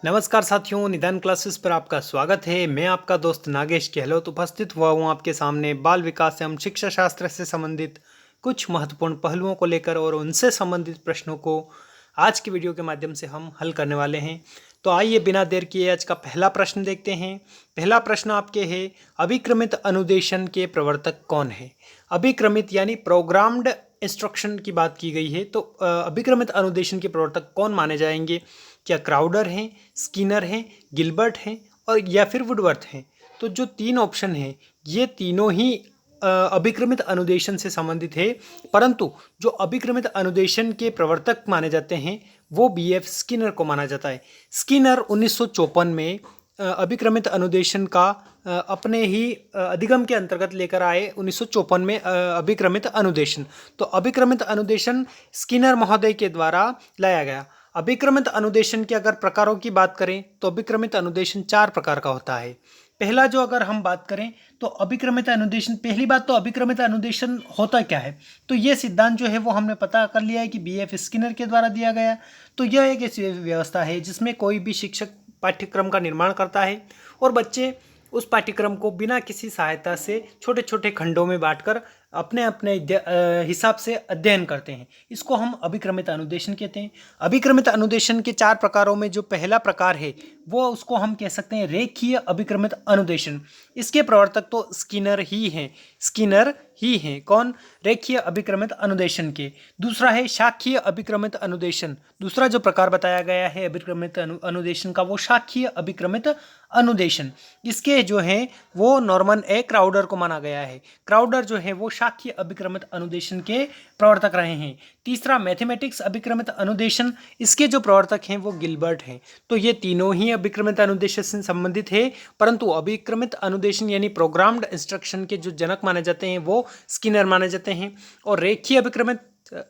नमस्कार साथियों, निदान क्लासेस पर आपका स्वागत है। मैं आपका दोस्त नागेश गहलोत उपस्थित हुआ हूँ आपके सामने बाल विकास एवं शिक्षा शास्त्र से संबंधित कुछ महत्वपूर्ण पहलुओं को लेकर और उनसे संबंधित प्रश्नों को आज की वीडियो के माध्यम से हम हल करने वाले हैं। तो आइए बिना देर किए आज का पहला प्रश्न देखते हैं। पहला प्रश्न आपके है, अभिक्रमित अनुदेशन के प्रवर्तक कौन है? अभिक्रमित यानी प्रोग्राम्ड इंस्ट्रक्शन की बात की गई है। तो अभिक्रमित अनुदेशन के प्रवर्तक कौन माने जाएंगे? क्या क्राउडर हैं, स्किनर हैं, गिलबर्ट हैं और या फिर वुडवर्थ हैं? तो जो तीन ऑप्शन हैं ये तीनों ही अभिक्रमित अनुदेशन से संबंधित है, परंतु जो अभिक्रमित अनुदेशन के प्रवर्तक माने जाते हैं वो बीएफ स्किनर को माना जाता है। स्किनर 1954 में अभिक्रमित अनुदेशन का अपने ही अधिगम के अंतर्गत लेकर आए 1954 में अभिक्रमित अनुदेशन। तो अभिक्रमित अनुदेशन स्किनर महोदय के द्वारा लाया गया। अभिक्रमित अनुदेशन के अगर प्रकारों की बात करें तो अभिक्रमित अनुदेशन 4 प्रकार का होता है। पहला जो अगर हम बात करें तो अभिक्रमित अनुदेशन, पहली बात तो अभिक्रमित अनुदेशन होता क्या है? तो ये सिद्धांत जो है वो हमने पता कर लिया है कि बीएफ स्किनर के द्वारा दिया गया। तो यह एक ऐसी व्यवस्था है जिसमें कोई भी शिक्षक पाठ्यक्रम का निर्माण करता है और बच्चे उस पाठ्यक्रम को बिना किसी सहायता से छोटे छोटे खंडों में बांटकर अपने अपने हिसाब से अध्ययन करते हैं। इसको हम अभिक्रमित अनुदेशन कहते हैं। अभिक्रमित अनुदेशन के 4 प्रकारों में जो पहला प्रकार है वो उसको हम कह सकते हैं रेखीय अभिक्रमित अनुदेशन। इसके प्रवर्तक तो स्किनर ही हैं। कौन? रेखीय अभिक्रमित अनुदेशन के। दूसरा है शाखीय अभिक्रमित अनुदेशन। दूसरा जो प्रकार बताया गया है अभिक्रमित अनुदेशन का वो शाखीय अभिक्रमित अनुदेशन। इसके जो है वो नॉर्मन ए क्राउडर को माना गया है। क्राउडर जो है वो शाखीय अभिक्रमित अनुदेशन के प्रवर्तक रहे हैं। तीसरा मैथमेटिक्स अभिक्रमित अनुदेशन, इसके जो प्रवर्तक हैं वो गिलबर्ट हैं। तो ये तीनों ही अभिक्रमित अनुदेशन से संबंधित है, परंतु अभिक्रमित अनुदेशन यानी प्रोग्राम्ड इंस्ट्रक्शन के जो जनक माने जाते हैं वो स्किनर माने जाते हैं। और रेखीय अभिक्रमित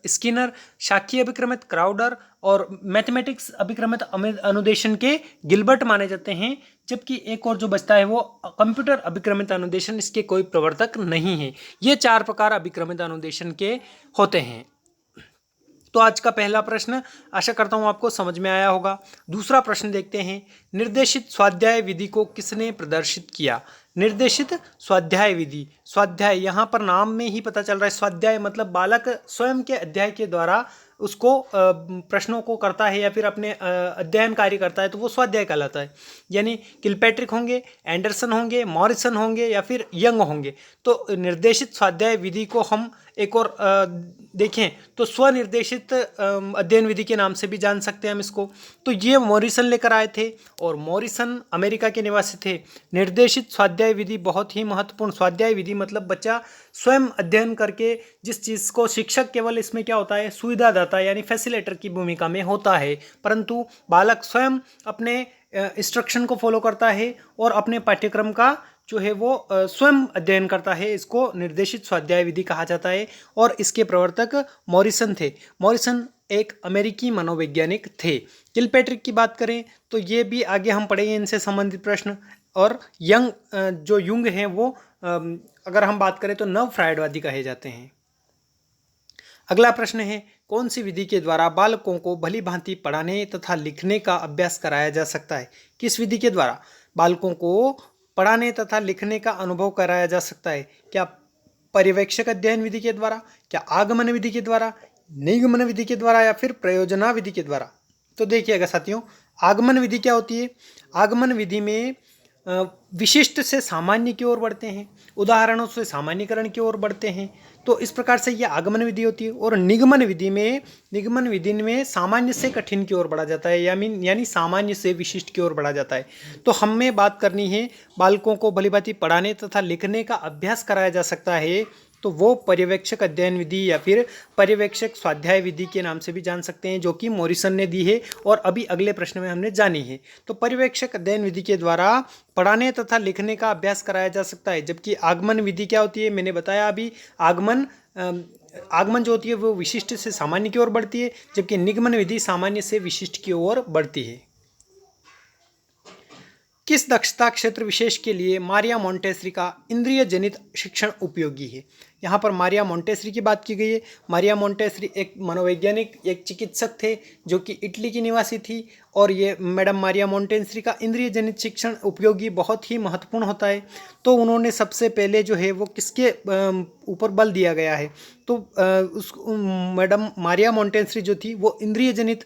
स्किनर, शाखीय अभिक्रमित क्राउडर और मैथमेटिक्स अभिक्रमित अनुदेशन के गिलबर्ट माने जाते हैं। जबकि एक और जो बचता है वो कंप्यूटर अभिक्रमित अनुदेशन, इसके कोई प्रवर्तक नहीं है। ये 4 प्रकार अभिक्रमित अनुदेशन के होते हैं। तो आज का पहला प्रश्न आशा करता हूँ आपको समझ में आया होगा। दूसरा प्रश्न देखते हैं, निर्देशित स्वाध्याय विधि को किसने प्रदर्शित किया? निर्देशित स्वाध्याय विधि, स्वाध्याय यहाँ पर नाम में ही पता चल रहा है। स्वाध्याय मतलब बालक स्वयं के अध्याय के द्वारा उसको प्रश्नों को करता है या फिर अपने अध्ययन कार्य करता है, तो वो स्वाध्याय कहलाता है। यानी किलपैट्रिक होंगे, एंडरसन होंगे, मॉरिसन होंगे या फिर यंग होंगे। तो निर्देशित स्वाध्याय विधि को हम एक और देखें तो स्वनिर्देशित अध्ययन विधि के नाम से भी जान सकते हैं हम इसको। तो ये मॉरिसन लेकर आए थे और मॉरिसन अमेरिका के निवासी थे। निर्देशित स्वाध्याय विधि बहुत ही महत्वपूर्ण। स्वाध्याय विधि मतलब बच्चा स्वयं अध्ययन करके जिस चीज़ को शिक्षक केवल इसमें क्या होता है, सुविधादाता यानी फैसिलिटेटर की भूमिका में होता है, परंतु बालक स्वयं अपने इंस्ट्रक्शन को फॉलो करता है और अपने पाठ्यक्रम का जो है वो स्वयं अध्ययन करता है। इसको निर्देशित स्वाध्याय विधि कहा जाता है और इसके प्रवर्तक मॉरिसन थे। मॉरिसन एक अमेरिकी मनोवैज्ञानिक थे। किलपैट्रिक की बात करें तो ये भी आगे हम पढ़ेंगे इनसे संबंधित प्रश्न। और जो युंग हैं वो अगर हम बात करें तो नव फ्रायडवादी कहे जाते हैं। अगला प्रश्न है, कौन सी विधि के द्वारा बालकों को भली भांति पढ़ाने तथा लिखने का अभ्यास कराया जा सकता है? किस विधि के द्वारा बालकों को पढ़ाने तथा लिखने का अनुभव कराया जा सकता है? क्या पर्यवेक्षक अध्ययन विधि के द्वारा, क्या आगमन विधि के द्वारा, निगमन विधि के द्वारा या फिर प्रयोजना विधि के द्वारा? तो देखिएगा साथियों, आगमन विधि क्या होती है? आगमन विधि में विशिष्ट से सामान्य की ओर बढ़ते हैं, उदाहरणों से सामान्यकरण की ओर बढ़ते हैं। तो इस प्रकार से ये आगमन विधि होती है। और निगमन विधि में सामान्य से कठिन की ओर बढ़ा जाता है, यानी सामान्य से विशिष्ट की ओर बढ़ा जाता है। तो हमें बात करनी है बालकों को भलीभांति पढ़ाने तथा लिखने का अभ्यास कराया जा सकता है, तो वो पर्यवेक्षक अध्ययन विधि या फिर पर्यवेक्षक स्वाध्याय विधि के नाम से भी जान सकते हैं, जो कि मॉरिसन ने दी है और अभी अगले प्रश्न में हमने जानी है। तो पर्यवेक्षक अध्ययन विधि के द्वारा पढ़ाने तथा लिखने का अभ्यास कराया जा सकता है। जबकि आगमन विधि क्या होती है? मैंने बताया अभी, आगमन जो होती है वो विशिष्ट से सामान्य की ओर बढ़ती है, जबकि निगमन विधि सामान्य से विशिष्ट की ओर बढ़ती है। किस दक्षता क्षेत्र विशेष के लिए मारिया मोंटेसरी का इंद्रिय जनित शिक्षण उपयोगी है? यहाँ पर मारिया मोंटेसरी की बात की गई है। मारिया मोंटेसरी एक मनोवैज्ञानिक, एक चिकित्सक थे जो कि इटली की निवासी थी और ये मैडम मारिया मोंटेसरी का इंद्रिय जनित शिक्षण उपयोगी बहुत ही महत्वपूर्ण होता है। तो उन्होंने सबसे पहले जो है वो किसके ऊपर बल दिया गया है, तो उस मैडम मारिया मोंटेसरी जो थी वो इंद्रिय जनित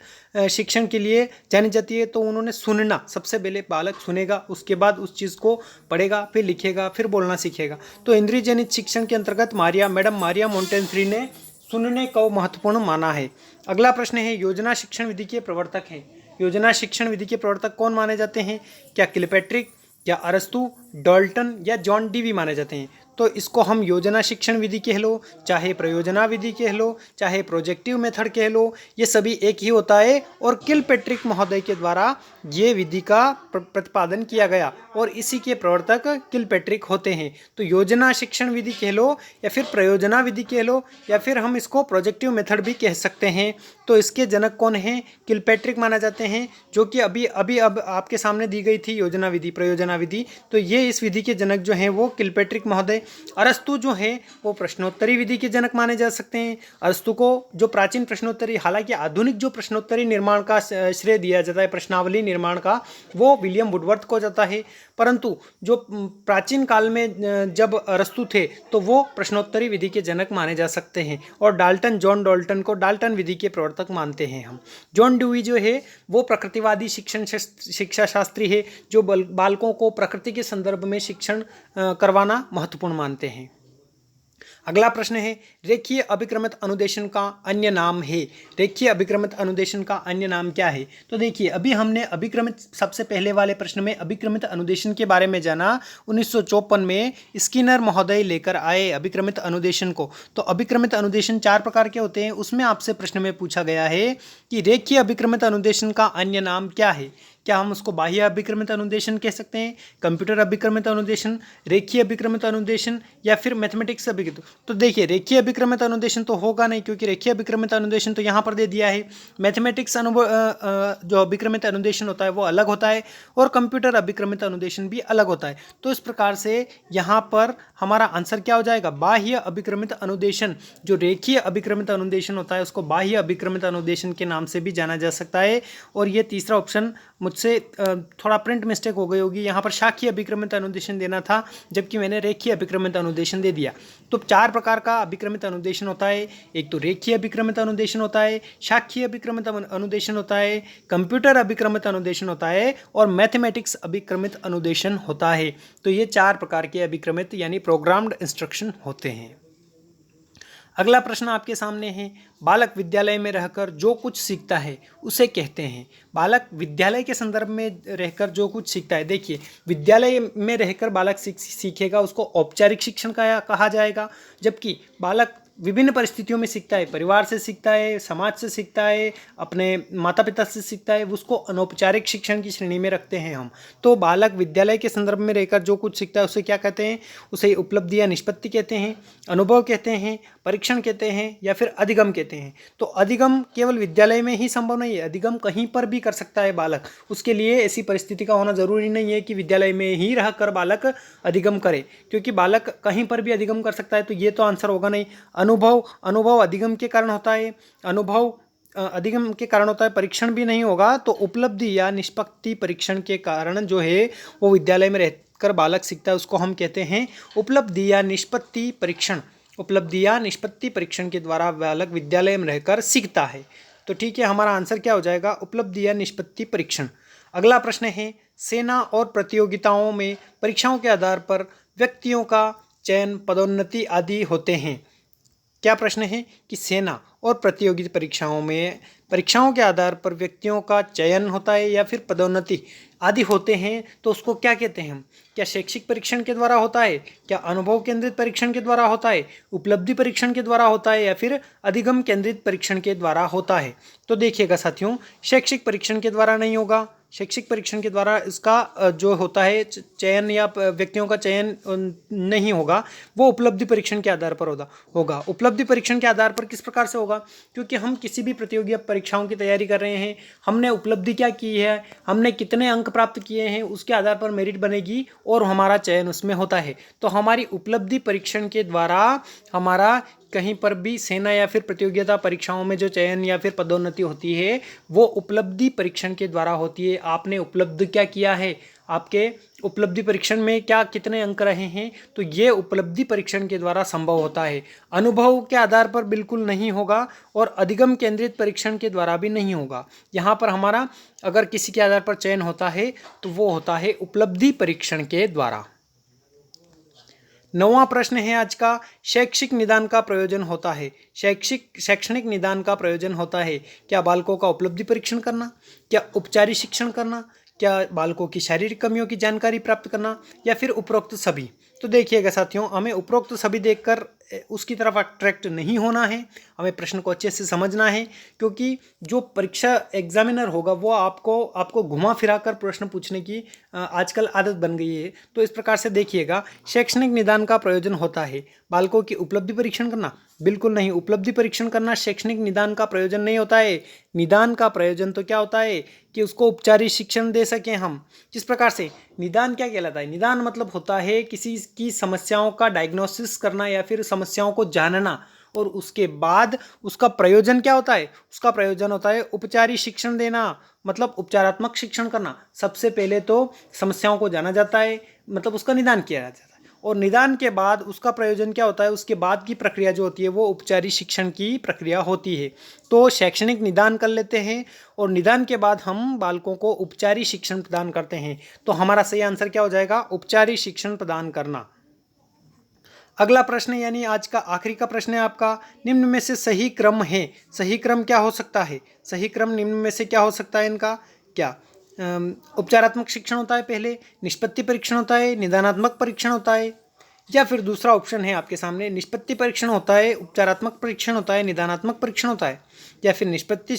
शिक्षण के लिए जानी जाती है। तो उन्होंने सुनना, सबसे पहले बालक सुनेगा, उसके बाद उस चीज़ को पढ़ेगा, फिर लिखेगा, फिर बोलना सीखेगा। तो इंद्रिय जनित शिक्षण के अंतर्गत मैडम मारिया मोंटेसरी ने सुनने को महत्वपूर्ण माना है। अगला प्रश्न है, योजना शिक्षण विधि के प्रवर्तक हैं। योजना शिक्षण विधि के प्रवर्तक कौन माने जाते हैं? क्या किलपैट्रिक, या अरस्तु, डाल्टन या जॉन डीवी माने जाते हैं? तो इसको हम योजना शिक्षण विधि कह लो, चाहे प्रयोजना विधि कह लो, चाहे प्रोजेक्टिव मेथड कह लो, ये सभी एक ही होता है। और किलपैट्रिक महोदय के द्वारा ये विधि का प्रतिपादन किया गया और इसी के प्रवर्तक किलपैट्रिक होते हैं। तो योजना शिक्षण विधि कह लो, या फिर प्रयोजना विधि कह लो, या फिर हम इसको प्रोजेक्टिव मेथड भी कह सकते हैं। तो इसके जनक कौन हैं? किलपैट्रिक माना जाते हैं, जो कि अब आपके सामने दी गई थी योजना विधि, प्रयोजना विधि। तो ये इस विधि के जनक जो हैं वो किलपैट्रिक महोदय। अरस्तु जो है वो प्रश्नोत्तरी विधि के जनक माने जा सकते हैं। अरस्तु को जो प्राचीन प्रश्नोत्तरी, हालांकि आधुनिक जो प्रश्नोत्तरी निर्माण का श्रेय दिया जाता है, प्रश्नावली निर्माण का, वो विलियम वुडवर्थ को जाता है। परंतु जो प्राचीन काल में जब अरस्तु थे तो वो प्रश्नोत्तरी विधि के जनक माने जा सकते हैं। और जॉन डाल्टन को डाल्टन विधि के प्रवर्तक मानते हैं हम। जॉन ड्यूई जो है वो प्रकृतिवादी शिक्षा शास्त्री है, जो बालकों को प्रकृति के संदर्भ में शिक्षण करवाना महत्वपूर्ण मानते हैं। अगला प्रश्न है, रेखीय अभिक्रमित अनुदेशन का अन्य नाम है। रेखीय अभिक्रमित अनुदेशन का अन्य नाम क्या है? तो देखिए, अभी हमने अभिक्रमित, सबसे पहले वाले प्रश्न में अभिक्रमित अनुदेशन के बारे में जाना। 1954 में स्किनर महोदय लेकर आए अभिक्रमित अनुदेशन को। तो अभिक्रमित अनुदेशन 4 प्रकार के होते हैं। उसमें आपसे प्रश्न में पूछा गया है कि रेखीय अभिक्रमित अनुदेशन का अन्य नाम क्या है। क्या हम उसको बाह्य अभिक्रमित अनुदेशन कह सकते हैं, कंप्यूटर अभिक्रमित अनुदेशन, रेखीय अभिक्रमित अनुदेशन, या फिर मैथमेटिक्स अभिक्रमित? तो देखिए, रेखीय अभिक्रमित अनुदेशन तो होगा नहीं, क्योंकि रेखीय अभिक्रमित अनुदेशन तो यहाँ पर दे दिया है। मैथमेटिक्स जो अभिक्रमित अनुदेशन होता है वो अलग होता है, और कंप्यूटर अभिक्रमित अनुदेशन भी अलग होता है। तो इस प्रकार से यहाँ पर हमारा आंसर क्या हो जाएगा? बाह्य अभिक्रमित अनुदेशन। जो रेखीय अभिक्रमित अनुदेशन होता है उसको बाह्य अभिक्रमित अनुदेशन के नाम से भी जाना जा सकता है। और ये तीसरा ऑप्शन मुझसे थोड़ा प्रिंट मिस्टेक हो गई होगी, यहाँ पर शाखीय अभिक्रमित अनुदेशन देना था, जबकि मैंने रेखीय अभिक्रमित अनुदेशन दे दिया। तो 4 प्रकार का अभिक्रमित अनुदेशन होता है। एक तो रेखीय अभिक्रमित अनुदेशन होता है, शाखीय अभिक्रमित अनुदेशन होता है, कंप्यूटर अभिक्रमित अनुदेशन होता है, और मैथमेटिक्स अभिक्रमित अनुदेशन होता है। तो ये 4 प्रकार के अभिक्रमित यानी प्रोग्राम्ड इंस्ट्रक्शन होते हैं। अगला प्रश्न आपके सामने है, बालक विद्यालय में रहकर जो कुछ सीखता है उसे कहते हैं। बालक विद्यालय के संदर्भ में रहकर जो कुछ सीखता है, देखिए, विद्यालय में रहकर बालक सीखेगा उसको औपचारिक शिक्षण कहा जाएगा। जबकि बालक विभिन्न परिस्थितियों में सीखता है, परिवार से सीखता है, समाज से सीखता है, अपने माता पिता से सीखता है, उसको अनौपचारिक शिक्षण की श्रेणी में रखते हैं हम। तो बालक विद्यालय के संदर्भ में रहकर जो कुछ सीखता है उसे क्या कहते हैं? उसे उपलब्धि या निष्पत्ति कहते हैं, अनुभव कहते हैं, परीक्षण कहते हैं, या फिर अधिगम कहते हैं। तो अधिगम केवल विद्यालय में ही संभव नहीं है, अधिगम कहीं पर भी कर सकता है बालक। उसके लिए ऐसी परिस्थिति का होना जरूरी नहीं है कि विद्यालय में ही रहकर बालक अधिगम करे, क्योंकि बालक कहीं पर भी अधिगम कर सकता है। तो ये तो आंसर होगा नहीं। अनुभव अधिगम के कारण होता है, अधिगम के कारण होता है, परीक्षण भी नहीं होगा। तो उपलब्धि या निष्पत्ति परीक्षण के कारण जो है वो विद्यालय में रहकर बालक सीखता है, उसको हम कहते हैं उपलब्धि या निष्पत्ति परीक्षण। उपलब्धि या निष्पत्ति परीक्षण के द्वारा बालक विद्यालय में रहकर सीखता है। तो ठीक है, हमारा आंसर क्या हो जाएगा? उपलब्धि या निष्पत्ति परीक्षण। अगला प्रश्न है, सेना और प्रतियोगिताओं में परीक्षाओं के आधार पर व्यक्तियों का चयन, पदोन्नति आदि होते हैं। क्या प्रश्न है कि सेना और प्रतियोगी परीक्षाओं के आधार पर व्यक्तियों का चयन होता है या फिर पदोन्नति आदि होते हैं, तो उसको क्या कहते हैं हम? क्या शैक्षिक परीक्षण के द्वारा होता है, क्या अनुभव केंद्रित परीक्षण के द्वारा होता है, उपलब्धि परीक्षण के द्वारा होता है, या फिर अधिगम केंद्रित परीक्षण के द्वारा होता है? तो देखिएगा साथियों, शैक्षिक परीक्षण के द्वारा नहीं होगा। शैक्षिक परीक्षण के द्वारा इसका जो होता है चयन या व्यक्तियों का चयन नहीं होगा, वो उपलब्धि परीक्षण के आधार पर होगा। उपलब्धि परीक्षण के आधार पर किस प्रकार से होगा? क्योंकि हम किसी भी प्रतियोगी परीक्षाओं की तैयारी कर रहे हैं, हमने उपलब्धि क्या की है, हमने कितने अंक प्राप्त किए हैं, उसके आधार पर मेरिट बनेगी और हमारा चयन उसमें होता है। तो हमारी उपलब्धि परीक्षण के द्वारा हमारा कहीं पर भी सेना या फिर प्रतियोगिता परीक्षाओं में जो चयन या फिर पदोन्नति होती है वो उपलब्धि परीक्षण के द्वारा होती है। आपने उपलब्ध क्या किया है, आपके उपलब्धि परीक्षण में क्या कितने अंक रहे हैं, तो ये उपलब्धि परीक्षण के द्वारा संभव होता है। अनुभव के आधार पर बिल्कुल नहीं होगा और अधिगम केंद्रित परीक्षण के द्वारा भी नहीं होगा। यहाँ पर हमारा अगर किसी के आधार पर चयन होता है तो वो होता है उपलब्धि परीक्षण के द्वारा। 9वां प्रश्न है आज का, शैक्षिक निदान का प्रयोजन होता है। शैक्षणिक निदान का प्रयोजन होता है क्या बालकों का उपलब्धि परीक्षण करना, क्या उपचारिक शिक्षण करना, क्या बालकों की शारीरिक कमियों की जानकारी प्राप्त करना, या फिर उपरोक्त सभी। तो देखिएगा साथियों, हमें उपरोक्त सभी देखकर उसकी तरफ अट्रैक्ट नहीं होना है, हमें प्रश्न को अच्छे से समझना है, क्योंकि जो परीक्षा एग्जामिनर होगा वो आपको घुमा फिरा कर प्रश्न पूछने की आजकल आदत बन गई है। तो इस प्रकार से देखिएगा, शैक्षणिक निदान का प्रयोजन होता है बालकों की उपलब्धि परीक्षण करना, बिल्कुल नहीं। उपलब्धि परीक्षण करना शैक्षणिक निदान का प्रयोजन नहीं होता है। निदान का प्रयोजन तो क्या होता है कि उसको उपचारिक शिक्षण दे सकें हम। जिस प्रकार से निदान क्या कहलाता है, निदान मतलब होता है किसी की समस्याओं का डायग्नोसिस करना या फिर समस्याओं को जानना, और उसके बाद उसका प्रयोजन क्या होता है, उसका प्रयोजन होता है उपचारिक शिक्षण देना, मतलब उपचारात्मक शिक्षण करना। सबसे पहले तो समस्याओं को जाना जाता है, मतलब उसका निदान किया जाता है, और निदान के बाद उसका प्रयोजन क्या होता है, उसके बाद की प्रक्रिया जो होती है वो उपचारिक शिक्षण की प्रक्रिया होती है। तो शैक्षणिक निदान कर लेते हैं और निदान के बाद हम बालकों को उपचारिक शिक्षण प्रदान करते हैं। तो हमारा सही आंसर क्या हो जाएगा, उपचारिक शिक्षण प्रदान करना। अगला प्रश्न यानी आज का आखिरी का प्रश्न है आपका, निम्न में से सही क्रम है। सही क्रम क्या हो सकता है, सही क्रम निम्न में से क्या हो सकता है इनका, क्या उपचारात्मक शिक्षण होता है पहले, निष्पत्ति परीक्षण होता है, निदानात्मक परीक्षण होता है, या फिर दूसरा ऑप्शन है आपके सामने, निष्पत्ति परीक्षण होता है, उपचारात्मक परीक्षण होता है, निदानात्मक परीक्षण होता है, या फिर निष्पत्ति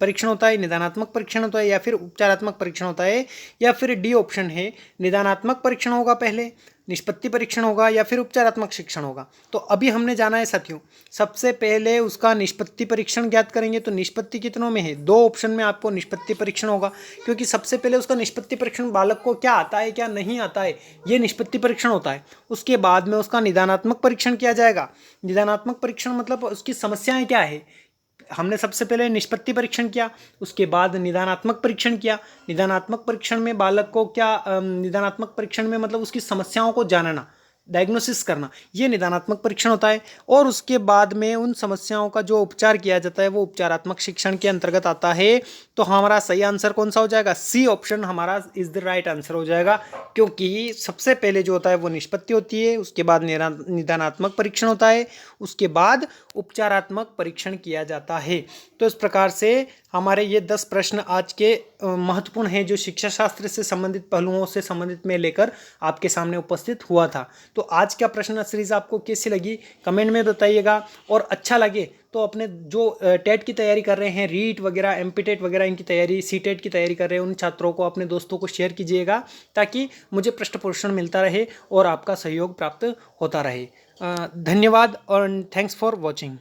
परीक्षण होता है, निदानात्मक परीक्षण होता है, या फिर उपचारात्मक परीक्षण होता है, या फिर डी ऑप्शन है, निदानात्मक परीक्षण होगा पहले, निष्पत्ति परीक्षण होगा, या फिर उपचारात्मक शिक्षण होगा। तो अभी हमने जाना है साथियों, सबसे पहले उसका निष्पत्ति परीक्षण ज्ञात करेंगे। तो निष्पत्ति कितनों में है, 2 ऑप्शन में आपको निष्पत्ति परीक्षण होगा, क्योंकि सबसे पहले उसका निष्पत्ति परीक्षण बालक को क्या आता है क्या नहीं आता है, ये निष्पत्ति परीक्षण होता है। उसके बाद में उसका निदानात्मक परीक्षण किया जाएगा। निदानात्मक परीक्षण मतलब उसकी समस्याएं क्या है, हमने सबसे पहले निष्पत्ति परीक्षण किया, उसके बाद निदानात्मक परीक्षण किया। निदानात्मक परीक्षण में बालक को क्या निदानात्मक परीक्षण में मतलब उसकी समस्याओं को जानना, डायग्नोसिस करना, ये निदानात्मक परीक्षण होता है। और उसके बाद में उन समस्याओं का जो उपचार किया जाता है वो उपचारात्मक शिक्षण के अंतर्गत आता है। तो हमारा सही आंसर कौन सा हो जाएगा, सी ऑप्शन हमारा इज द राइट आंसर हो जाएगा, क्योंकि सबसे पहले जो होता है वो निष्पत्ति होती है, उसके बाद निदानात्मक परीक्षण होता है, उसके बाद उपचारात्मक परीक्षण किया जाता है। तो इस प्रकार से हमारे ये 10 प्रश्न आज के महत्वपूर्ण हैं, जो शिक्षा शास्त्र से संबंधित पहलुओं से संबंधित में लेकर आपके सामने उपस्थित हुआ था। तो आज का प्रश्न सीरीज आपको कैसी लगी कमेंट में बताइएगा, और अच्छा लगे तो अपने जो टेट की तैयारी कर रहे हैं, रीट वगैरह, एमपीटेट वगैरह इनकी तैयारी, सीटेट की तैयारी कर रहे हैं, उन छात्रों को, अपने दोस्तों को शेयर कीजिएगा, ताकि मुझे पृष्ठ पोषण मिलता रहे और आपका सहयोग प्राप्त होता रहे। धन्यवाद और थैंक्स फॉर वॉचिंग।